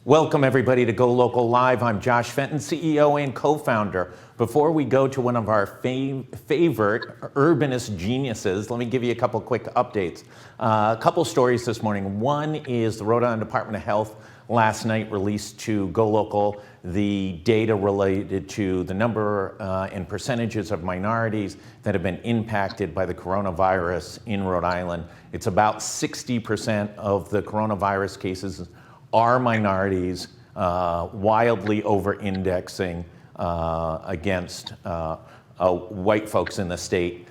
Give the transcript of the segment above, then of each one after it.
Welcome everybody to GoLocal Live. I'm Josh Fenton, CEO and co-founder. Before we go to one of our favorite urbanist geniuses, let me give you a couple quick updates. A couple stories this morning. One is the Rhode Island Department of Health last night released to GoLocal the data related to the number and percentages of minorities that have been impacted by the coronavirus in Rhode Island. It's about 60% of the coronavirus cases are minorities, wildly over-indexing against white folks in the state.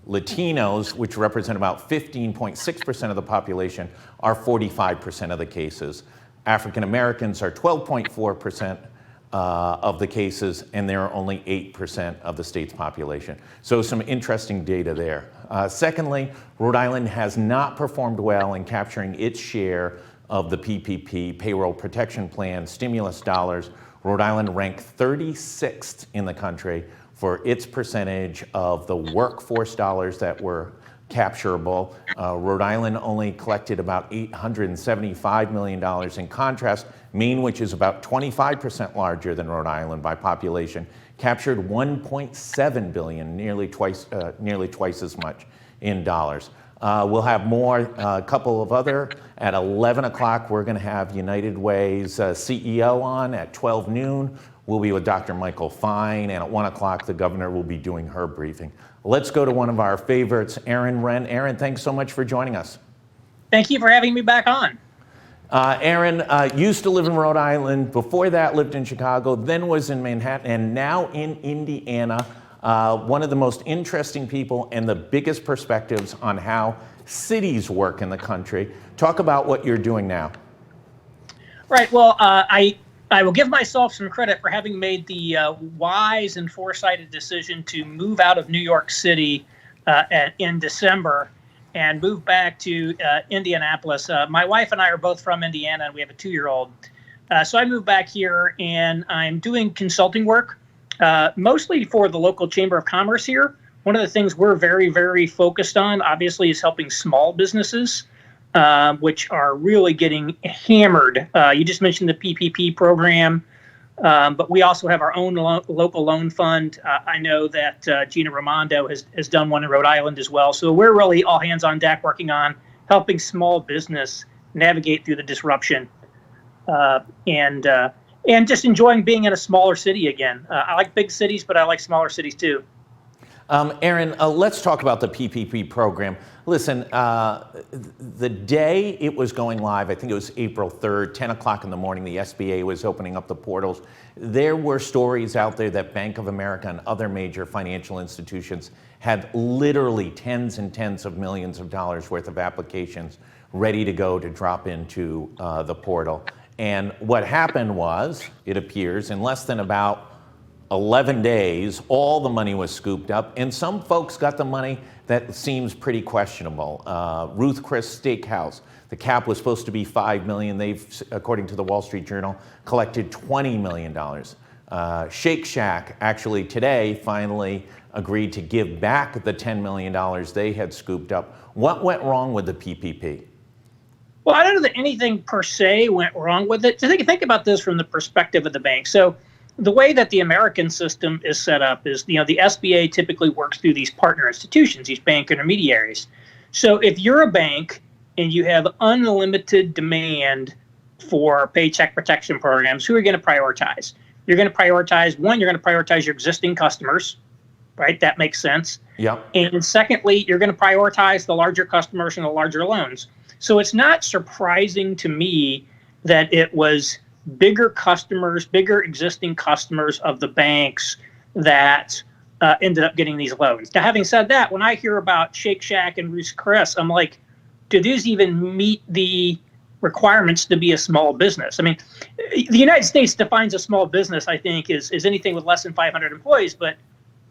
Latinos, which represent about 15.6% of the population, are 45% of the cases. African Americans are 12.4% of the cases, and they're only 8% of the state's population. So some interesting data there. Secondly, Rhode Island has not performed well in capturing its share of the PPP, Payroll Protection Plan, stimulus dollars. Rhode Island ranked 36th in the country for its percentage of the workforce dollars that were capturable. Rhode Island only collected about $875 million. In contrast, Maine, which is about 25% larger than Rhode Island by population, captured $1.7 billion, nearly twice as much in dollars. We'll have more, a couple of other. At 11 o'clock, we're going to have United Way's CEO on. At 12 noon, we'll be with Dr. Michael Fine. And at 1 o'clock, the governor will be doing her briefing. Let's go to one of our favorites, Aaron Renn. Aaron, thanks so much for joining us. Thank you for having me back on. Aaron used to live in Rhode Island. Before that, lived in Chicago, then was in Manhattan, and now in Indiana. One of the most interesting people and the biggest perspectives on how cities work in the country. Talk about what you're doing now. Right. Well, I will give myself some credit for having made the wise and foresighted decision to move out of New York City in December and move back to Indianapolis. My wife and I are both from Indiana, and we have a 2-year-old. So I moved back here, and I'm doing consulting work, mostly for the local Chamber of Commerce here. One of the things we're very, very focused on, obviously, is helping small businesses, which are really getting hammered. You just mentioned the PPP program, but we also have our own local loan fund. I know that Gina Raimondo has done one in Rhode Island as well. So we're really all hands on deck working on helping small business navigate through the disruption and just enjoying being in a smaller city again. I like big cities, but I like smaller cities too. Aaron, let's talk about the PPP program. Listen, the day it was going live, I think it was April 3rd, 10 o'clock in the morning, the SBA was opening up the portals. There were stories out there that Bank of America and other major financial institutions had literally tens and tens of millions of dollars worth of applications ready to go to drop into the portal. And what happened was, it appears, in less than about 11 days, all the money was scooped up, and some folks got the money that seems pretty questionable. Ruth Chris Steakhouse, the cap was supposed to be $5 million. They've, according to the Wall Street Journal, collected $20 million. Shake Shack actually today finally agreed to give back the $10 million they had scooped up. What went wrong with the PPP? Well, I don't know that anything per se went wrong with it. Think about this from the perspective of the bank. So the way that the American system is set up is, the SBA typically works through these partner institutions, these bank intermediaries. So if you're a bank and you have unlimited demand for paycheck protection programs, who are you going to prioritize? You're going to prioritize, one, you're going to prioritize your existing customers, right? That makes sense. Yep. And secondly, you're going to prioritize the larger customers and the larger loans. So it's not surprising to me that it was bigger customers, bigger existing customers of the banks that ended up getting these loans. Now, having said that, when I hear about Shake Shack and Ruth's Chris, I'm like, do these even meet the requirements to be a small business? I mean, the United States defines a small business, I think, is anything with less than 500 employees, but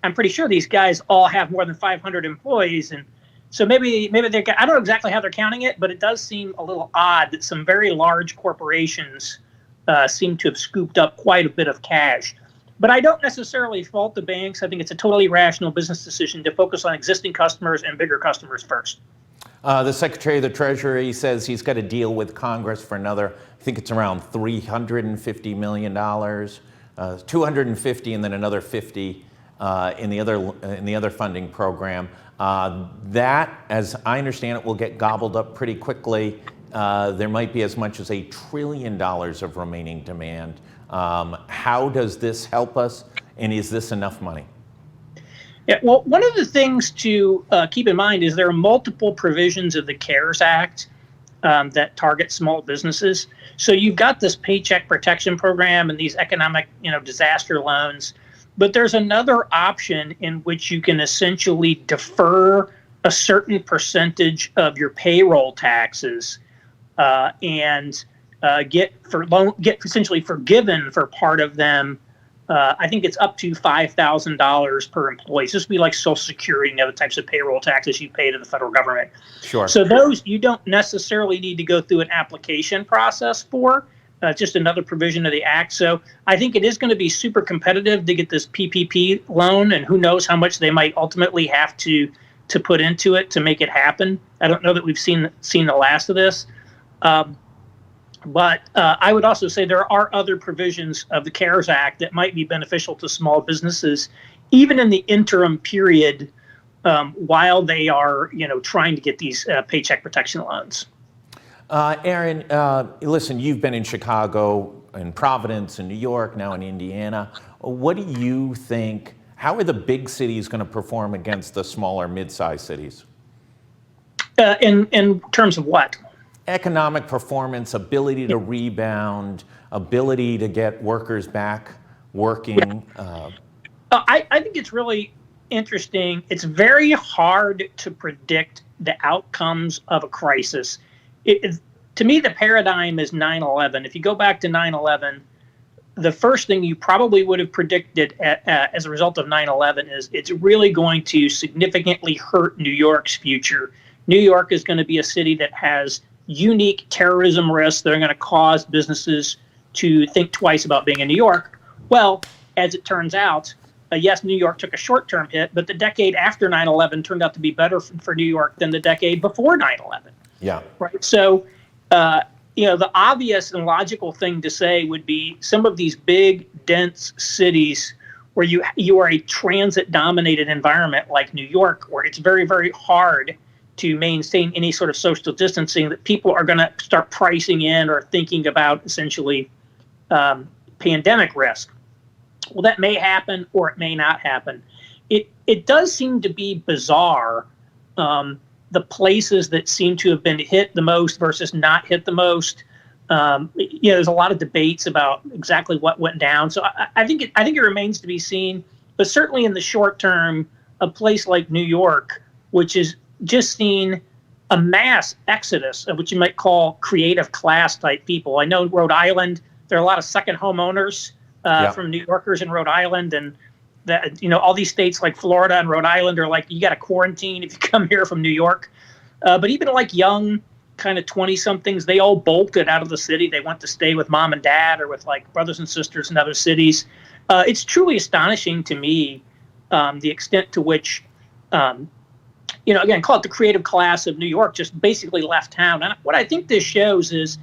I'm pretty sure these guys all have more than 500 employees. And so maybe they're, I don't know exactly how they're counting it, but it does seem a little odd that some very large corporations seem to have scooped up quite a bit of cash. But I don't necessarily fault the banks. I think it's a totally rational business decision to focus on existing customers and bigger customers first. The Secretary of the Treasury says he's got a deal with Congress for another I think it's around $350 million, 250 and then another 50 in the other funding program. That, as I understand it, will get gobbled up pretty quickly. There might be as much as $1 trillion of remaining demand. How does this help us, and is this enough money? Yeah, well, one of the things to keep in mind is there are multiple provisions of the Kerrs Act that target small businesses. So you've got this Paycheck Protection Program and these economic, disaster loans, but there's another option in which you can essentially defer a certain percentage of your payroll taxes and get essentially forgiven for part of them. I think it's up to $5,000 per employee. So this would be like Social Security and other types of payroll taxes you pay to the federal government. Sure. So those you don't necessarily need to go through an application process for. Just another provision of the act. So I think it is going to be super competitive to get this PPP loan, and who knows how much they might ultimately have to put into it to make it happen. I don't know that we've seen the last of this. But I would also say there are other provisions of the Kerrs Act that might be beneficial to small businesses, even in the interim period while they are, trying to get these paycheck protection loans. Aaron, listen, you've been in Chicago, in Providence, in New York, now in Indiana. What do you think? How are the big cities going to perform against the smaller, mid-sized cities? In terms of what? Economic performance, ability to rebound, ability to get workers back working. I think it's really interesting. It's very hard to predict the outcomes of a crisis. To me, the paradigm is 9/11. If you go back to 9/11, the first thing you probably would have predicted as a result of 9/11 is it's really going to significantly hurt New York's future. New York is going to be a city that has unique terrorism risks that are going to cause businesses to think twice about being in New York. Well, as it turns out, yes, New York took a short-term hit, but the decade after 9/11 turned out to be better for New York than the decade before 9/11. Yeah. Right. So, the obvious and logical thing to say would be some of these big, dense cities where you are a transit-dominated environment like New York, where it's very, very hard to maintain any sort of social distancing, that people are going to start pricing in or thinking about essentially pandemic risk. Well, that may happen or it may not happen. It does seem to be bizarre, the places that seem to have been hit the most versus not hit the most. There's a lot of debates about exactly what went down. So I think it remains to be seen. But certainly in the short term, a place like New York, which is just seen a mass exodus of what you might call creative class type people. I know Rhode Island, there are a lot of second homeowners from New Yorkers in Rhode Island, and that all these states like Florida and Rhode Island are like, you got to quarantine if you come here from New York. But even like young kind of 20-somethings, they all bolted out of the city. They went to stay with mom and dad or with like brothers and sisters in other cities. It's truly astonishing to me the extent to which again, call it the creative class of New York, just basically left town. And what I think this shows is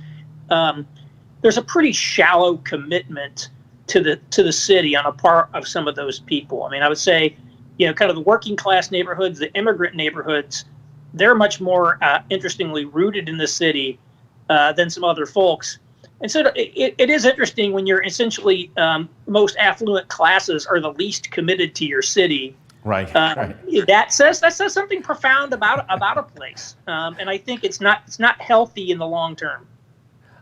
there's a pretty shallow commitment to the city on a part of some of those people. I mean, I would say, kind of the working class neighborhoods, the immigrant neighborhoods, they're much more interestingly rooted in the city than some other folks. And so it is interesting when you're essentially most affluent classes are the least committed to your city. Right. That says something profound about a place, and I think it's not healthy in the long term.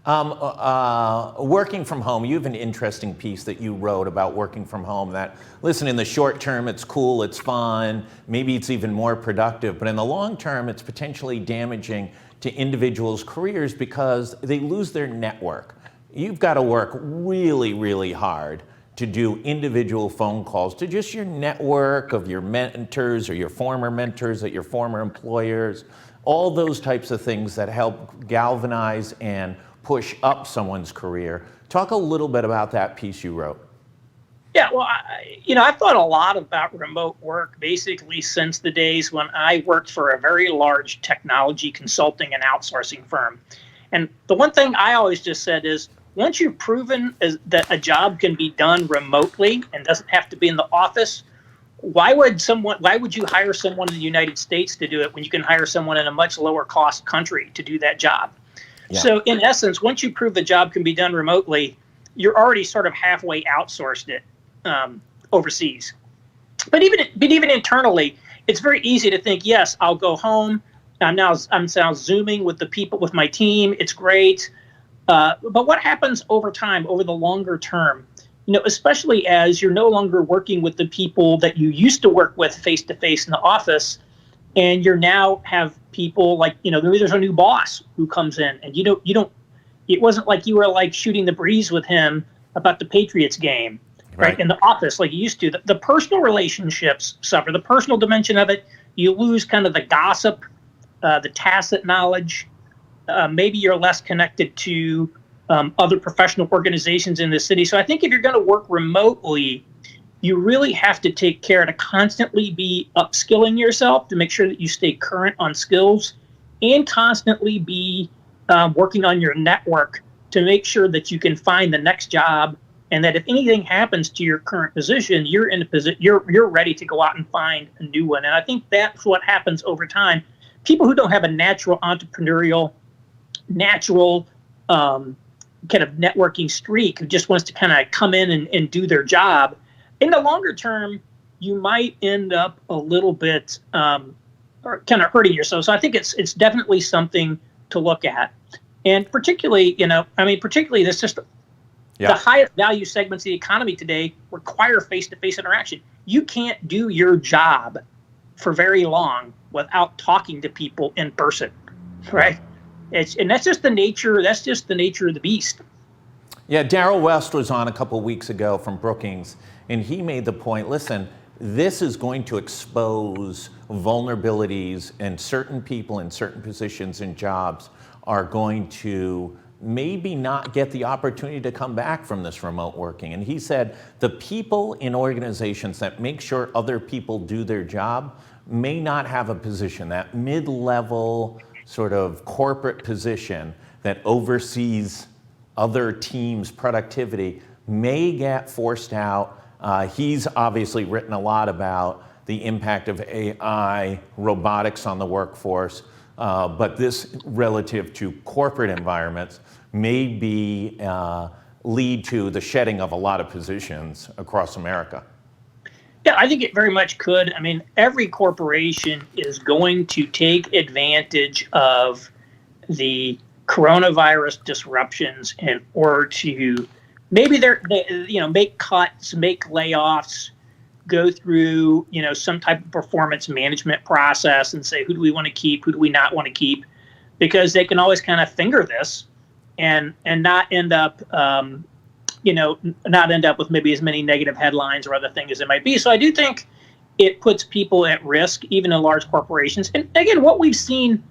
Working from home, you have an interesting piece that you wrote about working from home that, listen, in the short term, it's cool, it's fun, maybe it's even more productive, but in the long term, it's potentially damaging to individuals' careers because they lose their network. You've got to work really, really hard to do individual phone calls to just your network of your mentors or your former mentors at your former employers, all those types of things that help galvanize and push up someone's career. Talk a little bit about that piece you wrote. Yeah, well, I've thought a lot about remote work basically since the days when I worked for a very large technology consulting and outsourcing firm. And the one thing I always just said is, once you've proven that a job can be done remotely and doesn't have to be in the office, why would you hire someone in the United States to do it when you can hire someone in a much lower cost country to do that job? Yeah. So in essence, once you prove the job can be done remotely, you're already sort of halfway outsourced it overseas. But even internally, it's very easy to think, yes, I'll go home. I'm now Zooming with the people, with my team. It's great. But what happens over time, over the longer term? Especially as you're no longer working with the people that you used to work with face to face in the office, and you're now have people like, there's a new boss who comes in, and you don't. It wasn't like you were like shooting the breeze with him about the Patriots game, right? In the office like you used to. The personal relationships suffer. The personal dimension of it, you lose kind of the gossip, the tacit knowledge. Maybe you're less connected to other professional organizations in the city. So I think if you're going to work remotely, you really have to take care to constantly be upskilling yourself to make sure that you stay current on skills, and constantly be working on your network to make sure that you can find the next job, and that if anything happens to your current position, you're in a position, you're ready to go out and find a new one. And I think that's what happens over time. People who don't have a natural entrepreneurial, kind of networking streak, who just wants to kind of come in and do their job, in the longer term, you might end up a little bit or kind of hurting yourself. So I think it's definitely something to look at. And particularly, this just the highest value segments of the economy today require face-to-face interaction. You can't do your job for very long without talking to people in person, right? And that's just the nature. That's just the nature of the beast. Yeah, Darrell West was on a couple of weeks ago from Brookings, and he made the point, listen, this is going to expose vulnerabilities, and certain people in certain positions and jobs are going to maybe not get the opportunity to come back from this remote working. And he said the people in organizations that make sure other people do their job may not have a position, that mid-level sort of corporate position that oversees other teams' productivity may get forced out. He's obviously written a lot about the impact of AI, robotics on the workforce, but this relative to corporate environments may be lead to the shedding of a lot of positions across America. Yeah, I think it very much could. I mean, every corporation is going to take advantage of the coronavirus disruptions in order to maybe make cuts, make layoffs, go through some type of performance management process and say, who do we want to keep, who do we not want to keep, because they can always kind of finger this and not end up not end up with maybe as many negative headlines or other things as it might be. So I do think it puts people at risk, even in large corporations. And again, what we've seen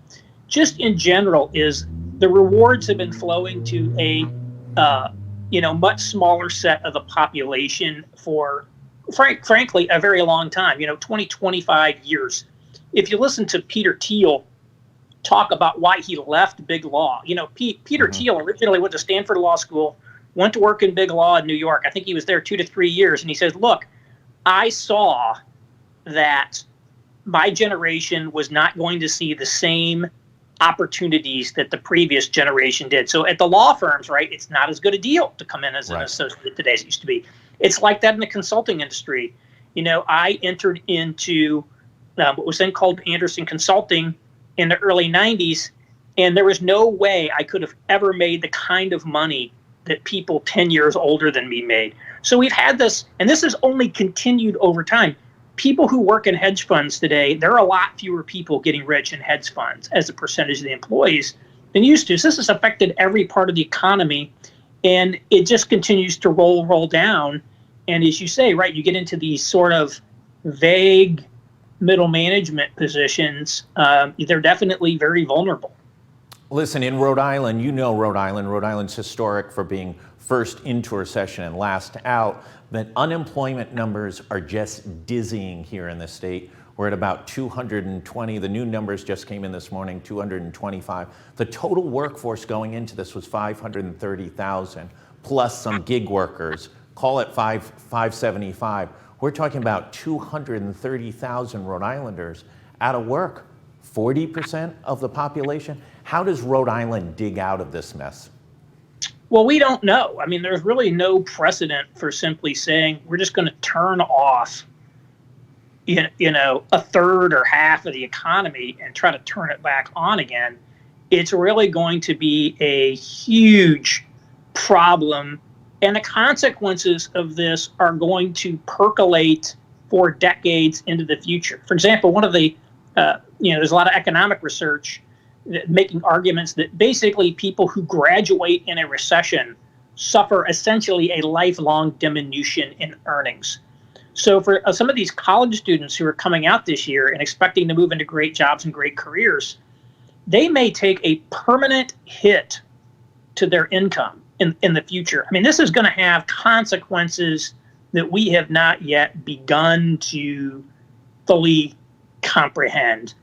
just in general is the rewards have been flowing to a much smaller set of the population for, frankly, a very long time, 20, 25 years. If you listen to Peter Thiel talk about why he left big law, Peter Thiel originally went to Stanford Law School, went to work in big law in New York. I think he was there 2 to 3 years. And he says, look, I saw that my generation was not going to see the same opportunities that the previous generation did. So at the law firms, right, it's not as good a deal to come in as an associate today as it used to be. It's like that in the consulting industry. I entered into what was then called Anderson Consulting in the early 90s, and there was no way I could have ever made the kind of money that people 10 years older than me made. So we've had this, and this has only continued over time. People who work in hedge funds today, there are a lot fewer people getting rich in hedge funds as a percentage of the employees than used to. So this has affected every part of the economy, and it just continues to roll down. And as you say, right, you get into these sort of vague middle management positions. They're definitely very vulnerable. Listen, in Rhode Island, Rhode Island. Rhode Island's historic for being first into a recession and last out. But unemployment numbers are just dizzying here in the state. We're at about 220. The new numbers just came in this morning, 225. The total workforce going into this was 530,000, plus some gig workers. Call it 575. We're talking about 230,000 Rhode Islanders out of work. 40% of the population. How does Rhode Island dig out of this mess? Well, we don't know. I mean, there's really no precedent for simply saying we're just going to turn off, a third or half of the economy and try to turn it back on again. It's really going to be a huge problem, and the consequences of this are going to percolate for decades into the future. For example, one of the there's a lot of economic research making arguments that basically people who graduate in a recession suffer essentially a lifelong diminution in earnings. So for some of these college students who are coming out this year and expecting to move into great jobs and great careers, they may take a permanent hit to their income in the future. I mean, this is going to have consequences that we have not yet begun to fully comprehend.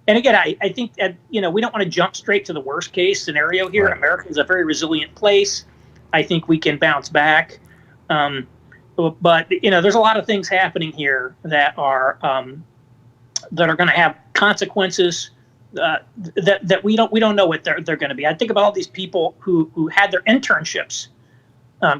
And again, I think that, we don't want to jump straight to the worst case scenario here. Right. America is a very resilient place. I think we can bounce back. But there's a lot of things happening here that are going to have consequences that we don't know what they're going to be. I think about all these people who had their internships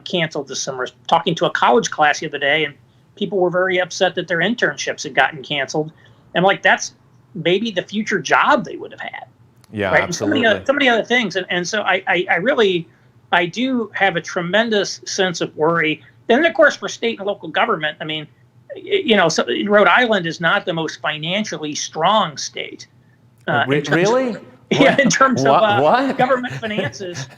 canceled this summer. Talking to a college class the other day, and people were very upset that their internships had gotten canceled. And that's maybe the future job they would have had. Yeah, right? absolutely. And so many other things. And so I do have a tremendous sense of worry. And then, of course, for state and local government, I mean, Rhode Island is not the most financially strong state. Really? Yeah, in terms of government finances.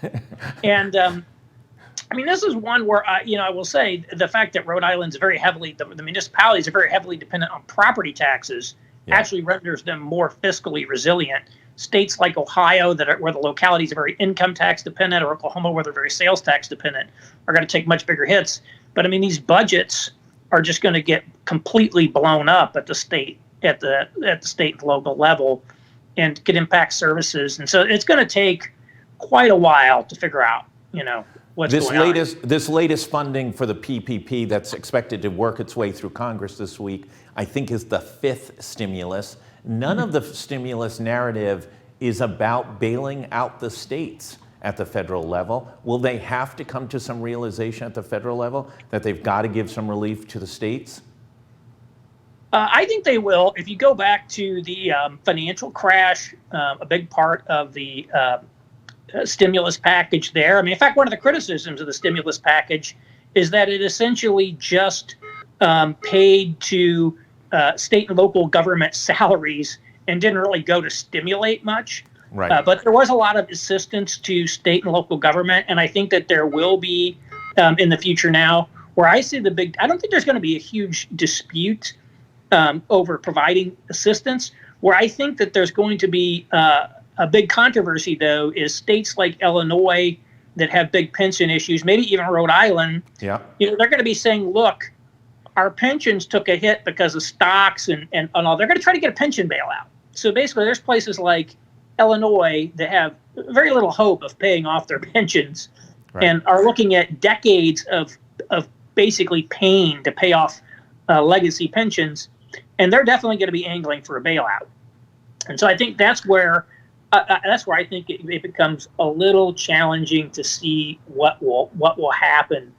And I mean, this is one where, I will say the fact that Rhode Island's very heavily, the municipalities are very heavily dependent on property taxes, actually renders them more fiscally resilient. States like Ohio, where the localities are very income tax dependent, or Oklahoma, where they're very sales tax dependent, are going to take much bigger hits. But I mean, these budgets are just going to get completely blown up at the state, at the state and local level, and could impact services. And so it's going to take quite a while to figure out, what's going on. This latest funding for the PPP that's expected to work its way through Congress this week, I think, is the fifth stimulus. None of the stimulus narrative is about bailing out the states at the federal level. Will they have to come to some realization at the federal level that they've got to give some relief to the states? I think they will. If you go back to the financial crash, a big part of the stimulus package there. I mean, in fact, one of the criticisms of the stimulus package is that it essentially just paid to state and local government salaries and didn't really go to stimulate much. Right. But there was a lot of assistance to state and local government, and I think that there will be in the future now, where I see I don't think there's going to be a huge dispute over providing assistance. Where I think that there's going to be a big controversy, though, is states like Illinois that have big pension issues, maybe even Rhode Island. Yeah. They're going to be saying, look, our pensions took a hit because of stocks and all. They're going to try to get a pension bailout. So basically, there's places like Illinois that have very little hope of paying off their pensions, right, and are looking at decades of basically pain to pay off legacy pensions. And they're definitely going to be angling for a bailout. And so I think that's where I think it becomes a little challenging to see what will happen.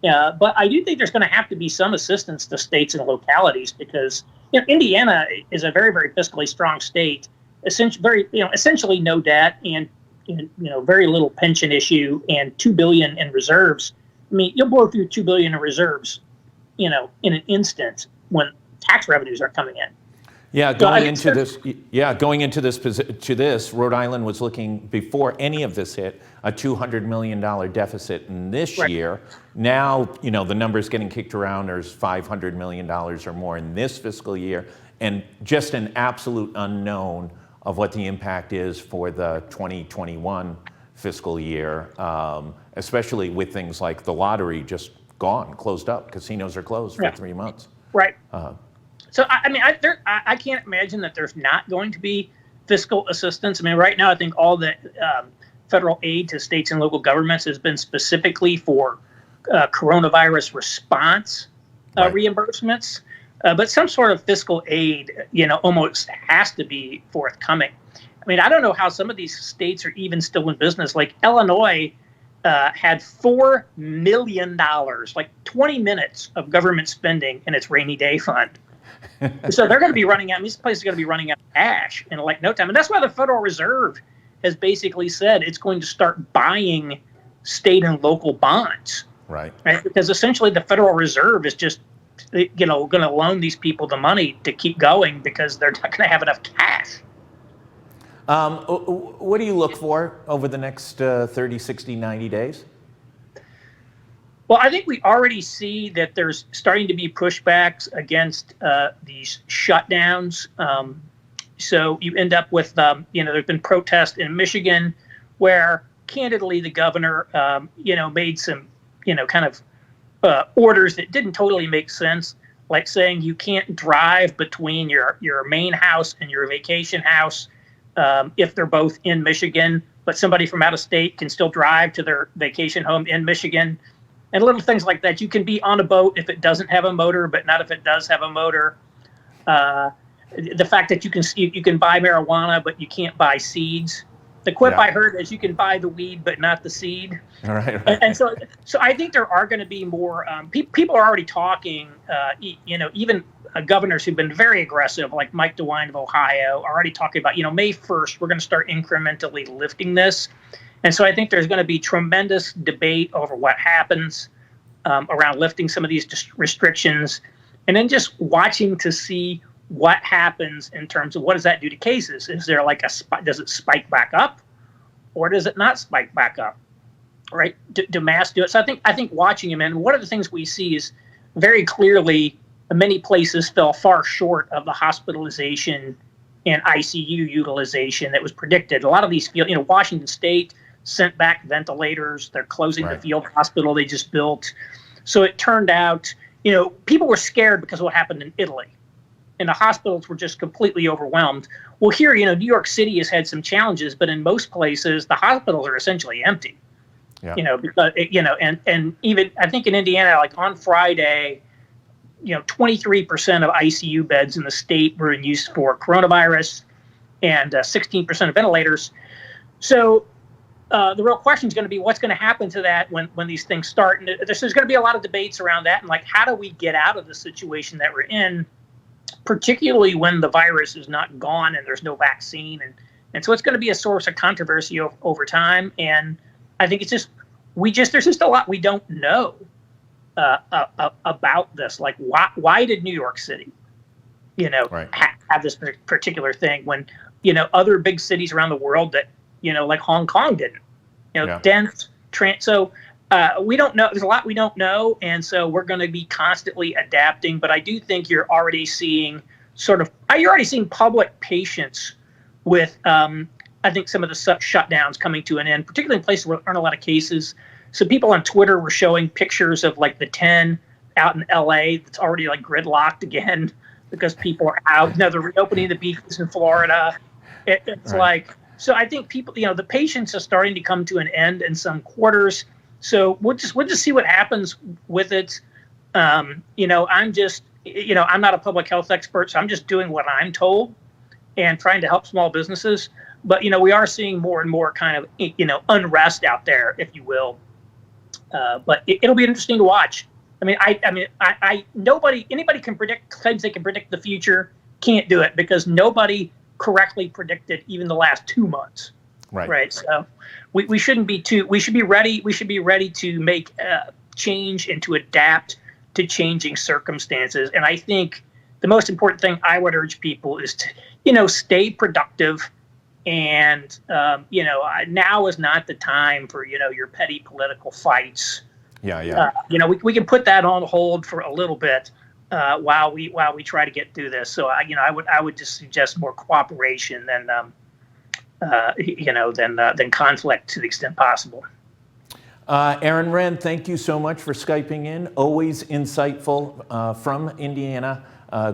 But I do think there's going to have to be some assistance to states and localities, because Indiana is a very, very fiscally strong state, essentially no debt and very little pension issue and $2 billion in reserves. I mean, you'll blow through $2 billion in reserves, in an instant when tax revenues are coming in. Yeah, going into this, Rhode Island was looking, before any of this hit, a $200 million deficit in this year. Now, the number's getting kicked around. There's $500 million or more in this fiscal year, and just an absolute unknown of what the impact is for the 2021 fiscal year, especially with things like the lottery just gone, closed up. Casinos are closed for 3 months. Right. So I can't imagine that there's not going to be fiscal assistance. I mean, right now I think all the federal aid to states and local governments has been specifically for coronavirus response reimbursements, but some sort of fiscal aid, almost has to be forthcoming. I mean, I don't know how some of these states are even still in business. Like Illinois had $4 million, like 20 minutes of government spending in its rainy day fund. So they're going to be running out. These places are going to be running out of cash in like no time. And that's why the Federal Reserve has basically said it's going to start buying state and local bonds. Right? Because essentially the Federal Reserve is just, going to loan these people the money to keep going because they're not going to have enough cash. What do you look for over the next 30, 60, 90 days? Well, I think we already see that there's starting to be pushbacks against these shutdowns. So you end up with, there's been protests in Michigan where, candidly, the governor, made some, kind of orders that didn't totally make sense, like saying you can't drive between your main house and your vacation house if they're both in Michigan, but somebody from out of state can still drive to their vacation home in Michigan. And little things like that. You can be on a boat if it doesn't have a motor, but not if it does have a motor. The fact that you can buy marijuana, but you can't buy seeds. The quip I heard is you can buy the weed, but not the seed. All right. And so I think there are going to be more. People are already talking. Even governors who've been very aggressive, like Mike DeWine of Ohio, are already talking about. May 1st, we're going to start incrementally lifting this. And so I think there's going to be tremendous debate over what happens around lifting some of these restrictions, and then just watching to see what happens in terms of what does that do to cases? Is there like does it spike back up, or does it not spike back up? Right? Do masks do it? So I think watching them, and one of the things we see is very clearly many places fell far short of the hospitalization and ICU utilization that was predicted. A lot of these Washington State sent back ventilators. They're closing the field hospital they just built. So it turned out, people were scared because of what happened in Italy. And the hospitals were just completely overwhelmed. Well, here, New York City has had some challenges, but in most places, the hospitals are essentially empty. Yeah. And even, I think in Indiana, like on Friday, 23% of ICU beds in the state were in use for coronavirus and 16% of ventilators. So, the real question is going to be what's going to happen to that when these things start. And there's going to be a lot of debates around that. And like, how do we get out of the situation that we're in, particularly when the virus is not gone and there's no vaccine. And so it's going to be a source of controversy over time. And I think there's just a lot we don't know about this. Like, why did New York City, have this particular thing when, other big cities around the world that, like Hong Kong didn't, dense. So we don't know. There's a lot we don't know. And so we're going to be constantly adapting. But I do think you're already seeing public patience with, I think, some of the shutdowns coming to an end, particularly in places where there aren't a lot of cases. So people on Twitter were showing pictures of like the 10 out in LA that's already like gridlocked again because people are out. They're reopening the beaches in Florida. It's like. So I think people, the patience is starting to come to an end in some quarters. So we'll just see what happens with it. I'm not a public health expert, so I'm just doing what I'm told and trying to help small businesses. But we are seeing more and more kind of unrest out there, if you will. But it'll be interesting to watch. Anybody claims they can predict the future, can't do it because nobody correctly predicted even the last 2 months. Right. So we shouldn't be we should be ready. We should be ready to make change and to adapt to changing circumstances. And I think the most important thing I would urge people is to, stay productive. And, now is not the time for, your petty political fights. Yeah. We can put that on hold for a little bit. While we try to get through this. So I would just suggest more cooperation than conflict to the extent possible. Aaron Renn, thank you so much for Skyping in. Always insightful from Indiana.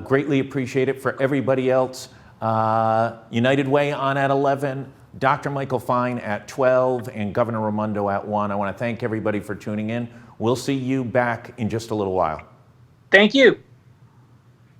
Greatly appreciate it. For everybody else, United Way on at 11, Dr. Michael Fine at 12, and Governor Raimondo at 1. I want to thank everybody for tuning in. We'll see you back in just a little while. Thank you.